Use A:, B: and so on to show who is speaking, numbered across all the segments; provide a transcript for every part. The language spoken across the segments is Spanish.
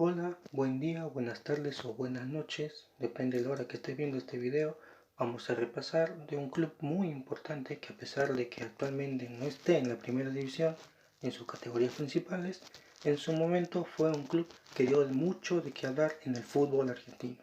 A: Hola, buen día, buenas tardes o buenas noches, depende de la hora que estés viendo este video. Vamos a repasar de un club muy importante que, a pesar de que actualmente no esté en la primera división en sus categorías principales, en su momento fue un club que dio mucho de qué hablar en el fútbol argentino.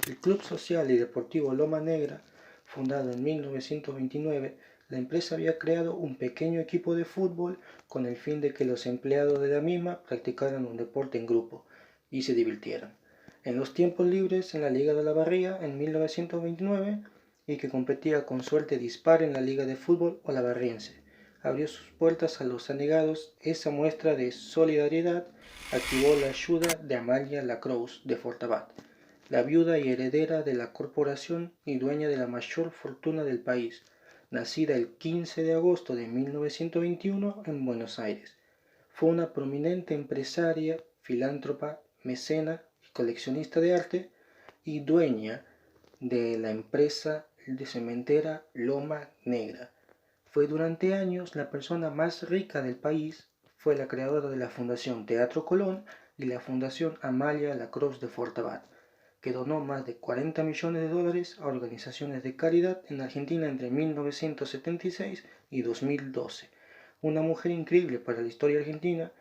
A: El Club Social y Deportivo Loma Negra, fundado en 1929, la empresa había creado un pequeño equipo de fútbol con el fin de que los empleados de la misma practicaran un deporte en grupo y se divirtieran. En los tiempos libres en la Liga de la Barría en 1929 y que competía con Suerte Dispar en la Liga de Fútbol Olavarriense. Abrió sus puertas a los anegados. Esa muestra de solidaridad activó la ayuda de Amalia Lacroix de Fortabat, la viuda y heredera de la corporación y dueña de la mayor fortuna del país, nacida el 15 de agosto de 1921 en Buenos Aires. Fue una prominente empresaria, filántropa, mecena y coleccionista de arte y dueña de la empresa de cementera Loma Negra. Fue durante años la persona más rica del país. Fue la creadora de la Fundación Teatro Colón y la Fundación Amalia Lacroix de Fortabat, que donó más de 40 millones de dólares a organizaciones de caridad en Argentina entre 1976 y 2012. Una mujer increíble para la historia argentina,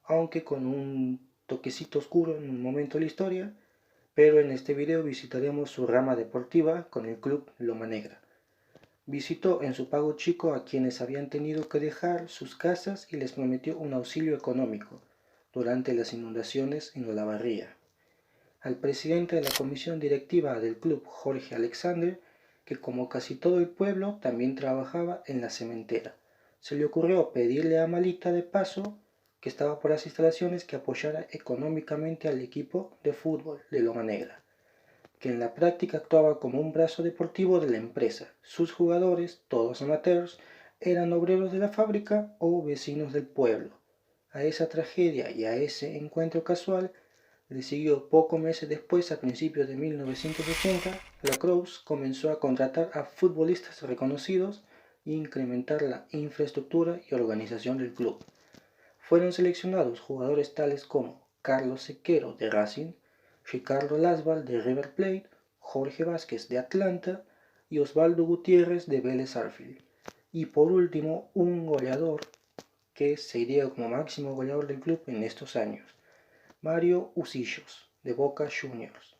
A: aunque con un toquecito oscuro en un momento de la historia, pero en este video visitaremos su rama deportiva con el club Loma Negra. Visitó en su pago chico a quienes habían tenido que dejar sus casas y les prometió un auxilio económico durante las inundaciones en Olavarría. Al presidente de la comisión directiva del club, Jorge Alexander, que como casi todo el pueblo también trabajaba en la cementera. Se le ocurrió pedirle a Malita de Paso, que estaba por las instalaciones, que apoyara económicamente al equipo de fútbol de Loma Negra, que en la práctica actuaba como un brazo deportivo de la empresa. Sus jugadores, todos amateurs, eran obreros de la fábrica o vecinos del pueblo. A esa tragedia y a ese encuentro casual le siguió pocos meses después, a principios de 1980, Lacroix comenzó a contratar a futbolistas reconocidos e incrementar la infraestructura y organización del club. Fueron seleccionados jugadores tales como Carlos Sequero de Racing, Ricardo Lasval de River Plate, Jorge Vázquez de Atlanta y Osvaldo Gutiérrez de Vélez Sarsfield. Y por último, un goleador que sería como máximo goleador del club en estos años, Mario Usillos, de Boca Juniors.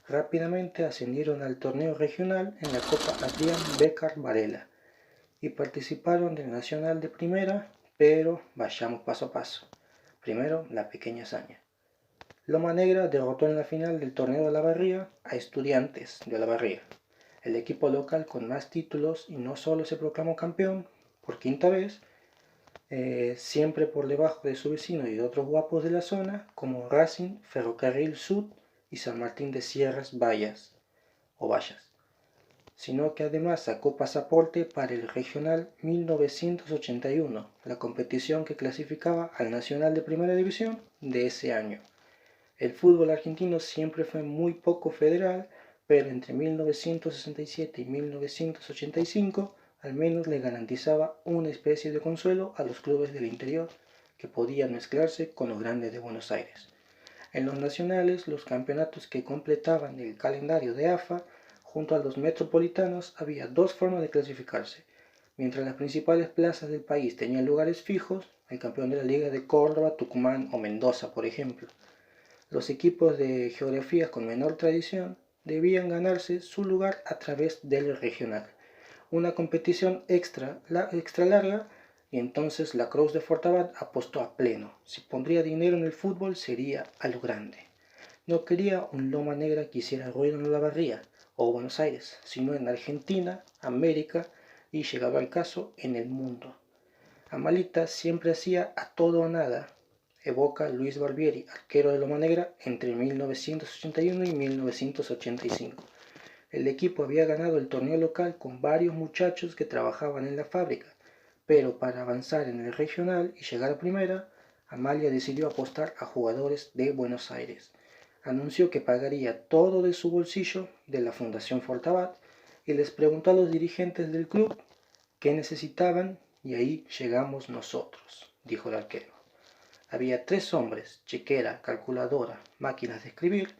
A: Rápidamente ascendieron al torneo regional en la Copa Adrián Bécquer Varela y participaron del Nacional de Primera, pero vayamos paso a paso. Primero, la pequeña hazaña. Loma Negra derrotó en la final del torneo de Olavarría a Estudiantes de Olavarría, el equipo local con más títulos, y no solo se proclamó campeón por quinta vez, siempre por debajo de su vecino y de otros guapos de la zona como Racing, Ferrocarril Sud y San Martín de Sierras Vallas, sino que además sacó pasaporte para el Regional 1981, la competición que clasificaba al Nacional de Primera División de ese año. El fútbol argentino siempre fue muy poco federal, pero entre 1967 y 1985 al menos le garantizaba una especie de consuelo a los clubes del interior que podían mezclarse con los grandes de Buenos Aires. En los nacionales, los campeonatos que completaban el calendario de AFA, junto a los metropolitanos, había dos formas de clasificarse. Mientras las principales plazas del país tenían lugares fijos, el campeón de la Liga de Córdoba, Tucumán o Mendoza, por ejemplo, los equipos de geografías con menor tradición debían ganarse su lugar a través del regional, una competición extra larga, y entonces Lacroix de Fortabat apostó a pleno. Si pondría dinero en el fútbol sería a lo grande. No quería un Loma Negra que hiciera ruido en Olavarría o Buenos Aires, sino en Argentina, América y, llegado al caso, en el mundo. Amalita siempre hacía a todo o nada, evoca Luis Barbieri, arquero de Loma Negra entre 1981 y 1985. El equipo había ganado el torneo local con varios muchachos que trabajaban en la fábrica, pero para avanzar en el regional y llegar a primera, Amalia decidió apostar a jugadores de Buenos Aires. Anunció que pagaría todo de su bolsillo, de la Fundación Fortabat, y les preguntó a los dirigentes del club qué necesitaban, y ahí llegamos nosotros, dijo el arquero. Había 3 hombres, chequera, calculadora, máquinas de escribir.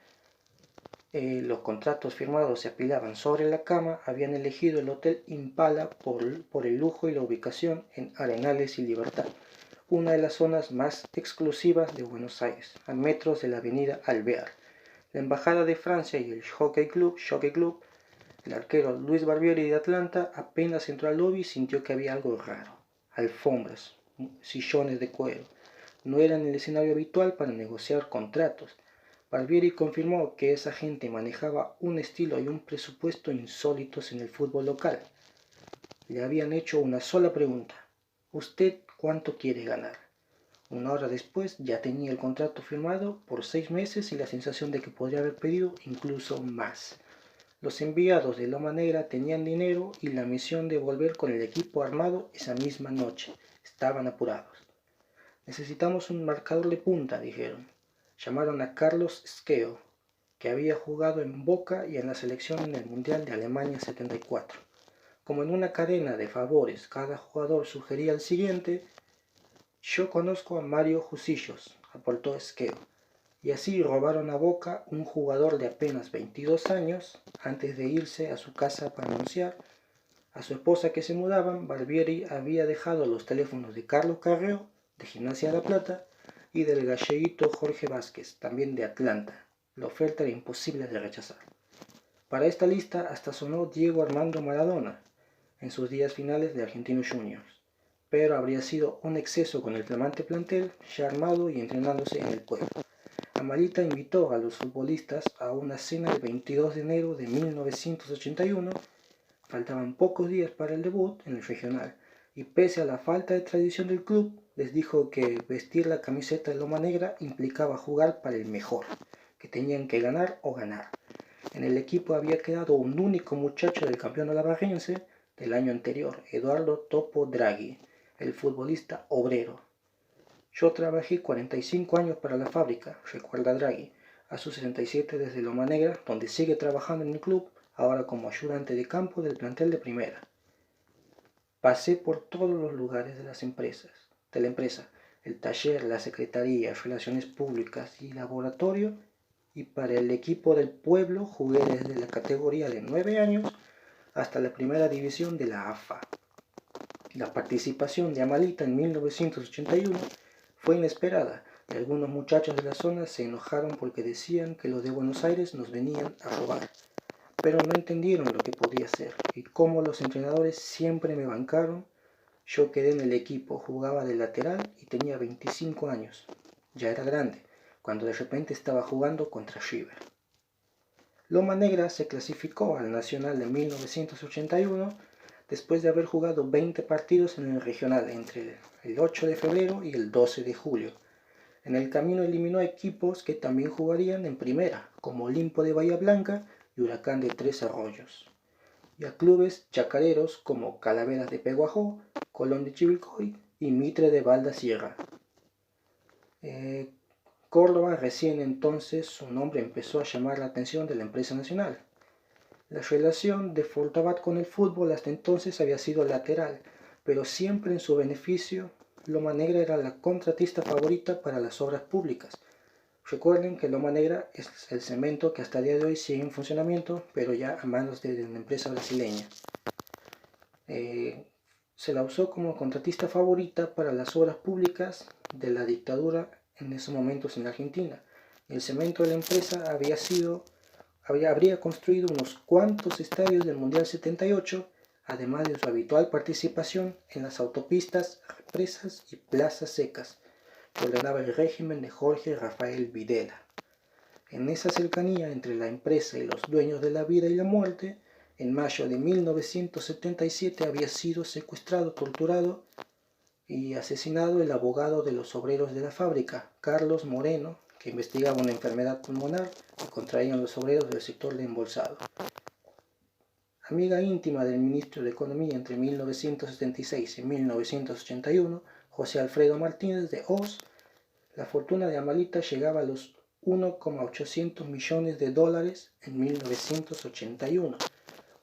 A: Los contratos firmados se apilaban sobre la cama. Habían elegido el Hotel Impala por el lujo y la ubicación en Arenales y Libertad, una de las zonas más exclusivas de Buenos Aires, a metros de la avenida Alvear. La Embajada de Francia y el Jockey Club, el arquero Luis Barbieri de Atlanta, apenas entró al lobby sintió que había algo raro. Alfombras, sillones de cuero. No eran el escenario habitual para negociar contratos. Barbieri confirmó que esa gente manejaba un estilo y un presupuesto insólitos en el fútbol local. Le habían hecho una sola pregunta: ¿usted cuánto quiere ganar? Una hora después ya tenía el contrato firmado por 6 meses y la sensación de que podría haber pedido incluso más. Los enviados de Loma Negra tenían dinero y la misión de volver con el equipo armado esa misma noche. Estaban apurados. Necesitamos un marcador de punta, dijeron. Llamaron a Carlos Scheo, que había jugado en Boca y en la selección en el Mundial de Alemania 74. Como en una cadena de favores, cada jugador sugería al siguiente: yo conozco a Mario Jusillos, aportó Scheo. Y así robaron a Boca un jugador de apenas 22 años. Antes de irse a su casa para anunciar a su esposa que se mudaban, Barbieri había dejado los teléfonos de Carlos Carreo, de Gimnasia de La Plata, y del galleguito Jorge Vázquez, también de Atlanta. La oferta era imposible de rechazar. Para esta lista hasta sonó Diego Armando Maradona en sus días finales de Argentinos Juniors, pero habría sido un exceso con el flamante plantel ya armado y entrenándose en el pueblo. Amalita invitó a los futbolistas a una cena el 22 de enero de 1981. Faltaban pocos días para el debut en el regional, y pese a la falta de tradición del club, les dijo que vestir la camiseta de Loma Negra implicaba jugar para el mejor, que tenían que ganar o ganar. En el equipo había quedado un único muchacho del campeón alabarrense del año anterior, Eduardo Topo Draghi, el futbolista obrero. Yo trabajé 45 años para la fábrica, recuerda Draghi, a sus 67 desde Loma Negra, donde sigue trabajando en el club, ahora como ayudante de campo del plantel de primera. Pasé por todos los lugares de la empresa, el taller, la secretaría, relaciones públicas y laboratorio, y para el equipo del pueblo jugué desde la categoría de 9 años hasta la primera división de la AFA. La participación de Amalita en 1981 fue inesperada y algunos muchachos de la zona se enojaron porque decían que los de Buenos Aires nos venían a robar, pero no entendieron lo que podía hacer y como los entrenadores siempre me bancaron. Yo quedé en el equipo, jugaba de lateral y tenía 25 años. Ya era grande, cuando de repente estaba jugando contra River. Loma Negra se clasificó al Nacional de 1981 después de haber jugado 20 partidos en el regional entre el 8 de febrero y el 12 de julio. En el camino eliminó a equipos que también jugarían en primera, como Olimpo de Bahía Blanca y Huracán de Tres Arroyos, y a clubes chacareros como Calaveras de Peguajó, Colón de Chivilcoy y Mitre de Balda Sierra. Córdoba recién entonces su nombre empezó a llamar la atención de la empresa nacional. La relación de Fortabat con el fútbol hasta entonces había sido lateral, pero siempre en su beneficio. Loma Negra era la contratista favorita para las obras públicas. Recuerden que Loma Negra es el cemento que hasta el día de hoy sigue en funcionamiento, pero ya a manos de una empresa brasileña. Se la usó como contratista favorita para las obras públicas de la dictadura en esos momentos en Argentina. El cemento de la empresa habría construido unos cuantos estadios del Mundial 78, además de su habitual participación en las autopistas, represas y plazas secas que ordenaba el régimen de Jorge Rafael Videla. En esa cercanía entre la empresa y los dueños de la vida y la muerte, en mayo de 1977 había sido secuestrado, torturado y asesinado el abogado de los obreros de la fábrica, Carlos Moreno, que investigaba una enfermedad pulmonar que contraían los obreros del sector de embolsado. Amiga íntima del ministro de Economía entre 1976 y 1981, José Alfredo Martínez de Oz, la fortuna de Amalita llegaba a los 1,800 millones de dólares en 1981.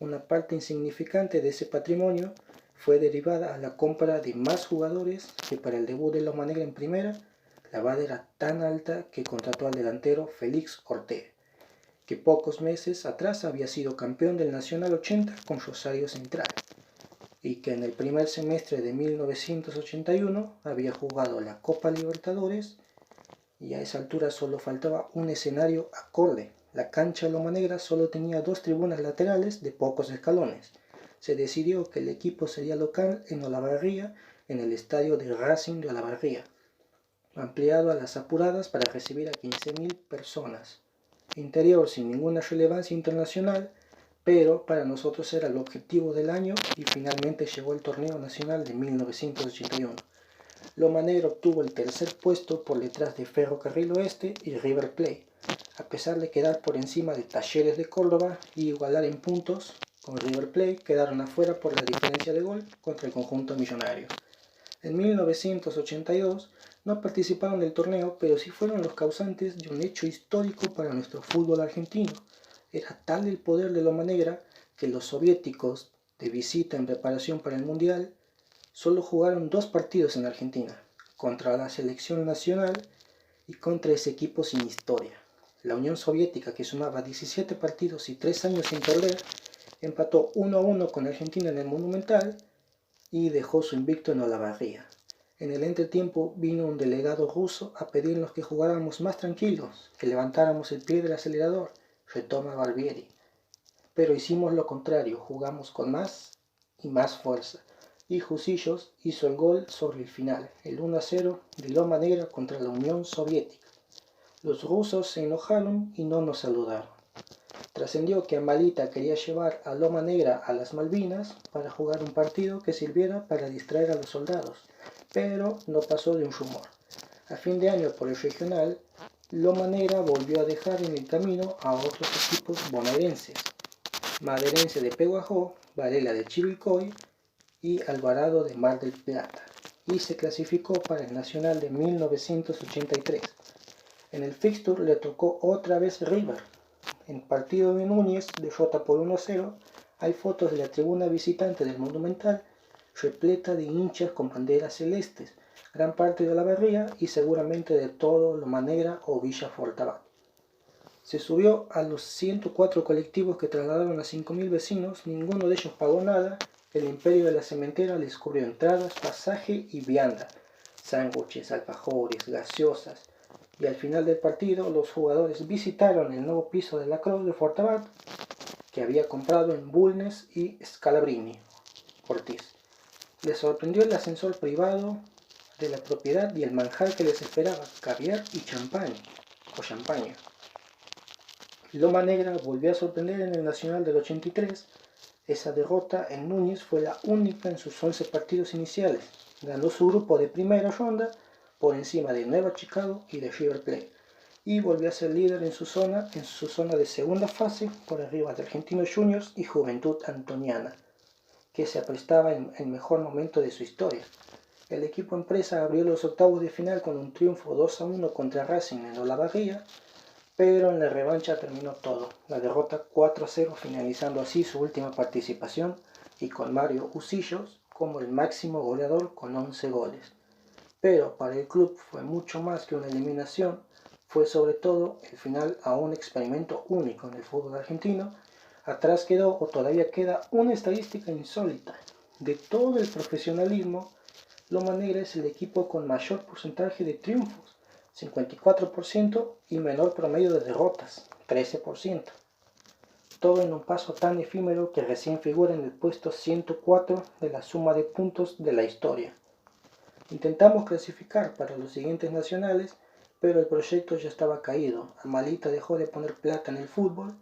A: Una parte insignificante de ese patrimonio fue derivada a la compra de más jugadores que para el debut de Loma Negra en primera. La vara era tan alta que contrató al delantero Félix Ortega, que pocos meses atrás había sido campeón del Nacional 80 con Rosario Central, y que en el primer semestre de 1981 había jugado la Copa Libertadores, y a esa altura solo faltaba un escenario acorde. La cancha Loma Negra solo tenía 2 tribunas laterales de pocos escalones. Se decidió que el equipo sería local en Olavarría, en el estadio de Racing de Olavarría, ampliado a las apuradas para recibir a 15.000 personas. Interior sin ninguna relevancia internacional, pero para nosotros era el objetivo del año y finalmente llegó el torneo nacional de 1981. Loma Negra obtuvo el tercer puesto por detrás de Ferrocarril Oeste y River Plate, a pesar de quedar por encima de Talleres de Córdoba y igualar en puntos con River Plate. Quedaron afuera por la diferencia de gol contra el conjunto millonario. En 1982 no participaron del torneo, pero sí fueron los causantes de un hecho histórico para nuestro fútbol argentino. Era tal el poder de Loma Negra que los soviéticos, de visita en preparación para el Mundial, solo jugaron 2 partidos en Argentina, contra la selección nacional y contra ese equipo sin historia. La Unión Soviética, que sumaba 17 partidos y 3 años sin perder, empató 1-1 con Argentina en el Monumental y dejó su invicto en Olavarría. En el entretiempo vino un delegado ruso a pedirnos que jugáramos más tranquilos, que levantáramos el pie del acelerador, retoma Barbieri. Pero hicimos lo contrario, jugamos con más y más fuerza. Y Jusillos hizo el gol sobre el final, el 1-0 de Loma Negra contra la Unión Soviética. Los rusos se enojaron y no nos saludaron. Trascendió que Amalita quería llevar a Loma Negra a las Malvinas para jugar un partido que sirviera para distraer a los soldados, pero no pasó de un rumor. A fin de año por el regional, Loma Negra volvió a dejar en el camino a otros equipos bonaerenses: Maderense de Pehuajó, Varela de Chivilcoy y Alvarado de Mar del Plata, y se clasificó para el Nacional de 1983. En el fixture le tocó otra vez River. En partido de Núñez, derrota por 1-0, hay fotos de la tribuna visitante del Monumental repleta de hinchas con banderas celestes, gran parte de Olavarría y seguramente de todo Loma Negra o Villa Fortabat. Se subió a los 104 colectivos que trasladaron a 5.000 vecinos, ninguno de ellos pagó nada. El Imperio de la Cementera les cubrió entradas, pasaje y vianda, sándwiches, alfajores, gaseosas. Y al final del partido, los jugadores visitaron el nuevo piso de la Cruz de Fortabat, que había comprado en Bulnes y Scalabrini, Ortiz. Les sorprendió el ascensor privado de la propiedad y el manjar que les esperaba, caviar y champaña. Loma Negra volvió a sorprender en el Nacional del 83. Esa derrota en Núñez fue la única en sus 11 partidos iniciales. Ganó su grupo de primera ronda por encima de Nueva Chicago y de River Plate, y volvió a ser líder en su zona de segunda fase, por arriba de Argentinos Juniors y Juventud Antoniana, que se aprestaba en el mejor momento de su historia. El equipo Empresa abrió los octavos de final con un triunfo 2-1 contra Racing en Olavarría, pero en la revancha terminó todo, la derrota 4-0, finalizando así su última participación y con Mario Usillos como el máximo goleador con 11 goles. Pero para el club fue mucho más que una eliminación, fue sobre todo el final a un experimento único en el fútbol argentino. Atrás quedó, o todavía queda, una estadística insólita. De todo el profesionalismo, Loma Negra es el equipo con mayor porcentaje de triunfos, 54%, y menor promedio de derrotas, 13%. Todo en un paso tan efímero que recién figura en el puesto 104 de la suma de puntos de la historia. Intentamos clasificar para los siguientes nacionales, pero el proyecto ya estaba caído. Amalita dejó de poner plata en el fútbol,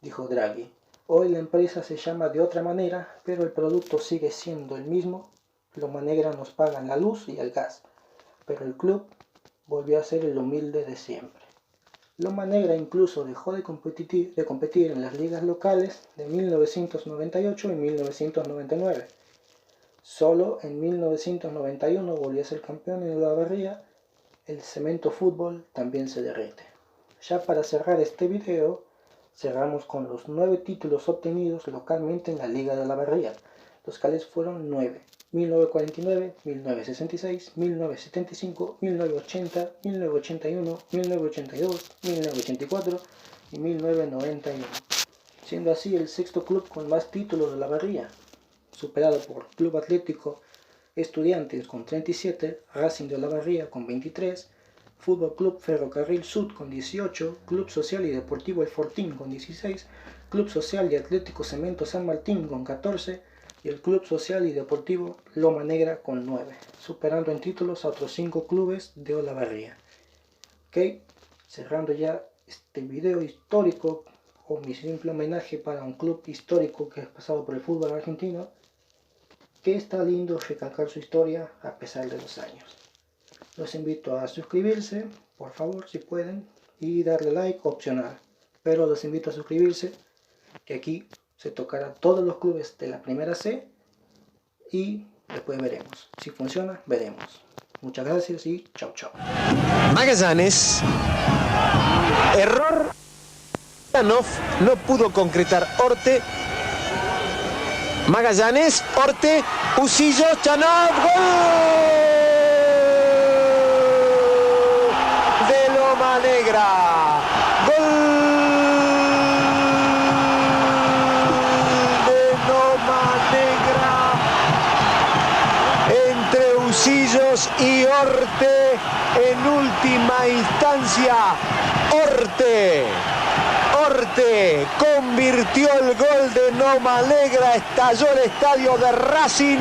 A: dijo Draghi. Hoy la empresa se llama de otra manera, pero el producto sigue siendo el mismo. Loma Negra nos pagan la luz y el gas, pero el club volvió a ser el humilde de siempre. Loma Negra incluso dejó de competir en las ligas locales de 1998 y 1999. Solo en 1991 volvió a ser campeón en Olavarría. El cemento fútbol también se derrite. Ya para cerrar este video, cerramos con los 9 títulos obtenidos localmente en la Liga de Olavarría. Los cuales fueron 9. 1949, 1966, 1975, 1980, 1981, 1982, 1984 y 1991, siendo así el sexto club con más títulos de la Barría, superado por Club Atlético Estudiantes con 37, Racing de Olavarría con 23, Fútbol Club Ferrocarril Sud con 18, Club Social y Deportivo El Fortín con 16, Club Social y Atlético Cemento San Martín con 14 y el Club Social y Deportivo Loma Negra con 9, superando en títulos a otros 5 clubes de Olavarría. Ok, cerrando ya este video histórico o mi simple homenaje para un club histórico que ha pasado por el fútbol argentino, que está lindo recalcar su historia a pesar de los años. Los invito a suscribirse, por favor, si pueden, y darle like opcional. Pero los invito a suscribirse, que aquí se tocará todos los clubes de la primera C y después veremos. Si funciona, veremos. Muchas gracias y chao, chao.
B: Magallanes, error. Chanov no pudo concretar Orte. Magallanes, Orte, Usillo, Chanov, ¡gol! De Loma Negra, gol de Loma Negra, entre Usillos y Orte, en última instancia, Orte convirtió el gol de Loma Negra, estalló el estadio de Racing,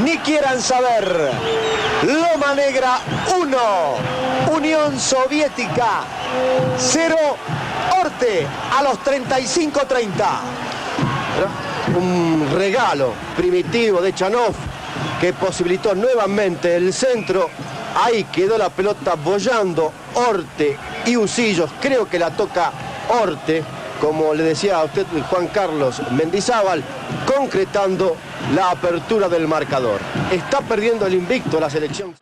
B: ni quieran saber. Loma Negra 1, Unión Soviética 0, Orte a los 35-30. Un regalo primitivo de Chanov que posibilitó nuevamente el centro. Ahí quedó la pelota bollando Orte y Usillos, creo que la toca Orte, como le decía a usted Juan Carlos Mendizábal, concretando la apertura del marcador. Está perdiendo el invicto la selección.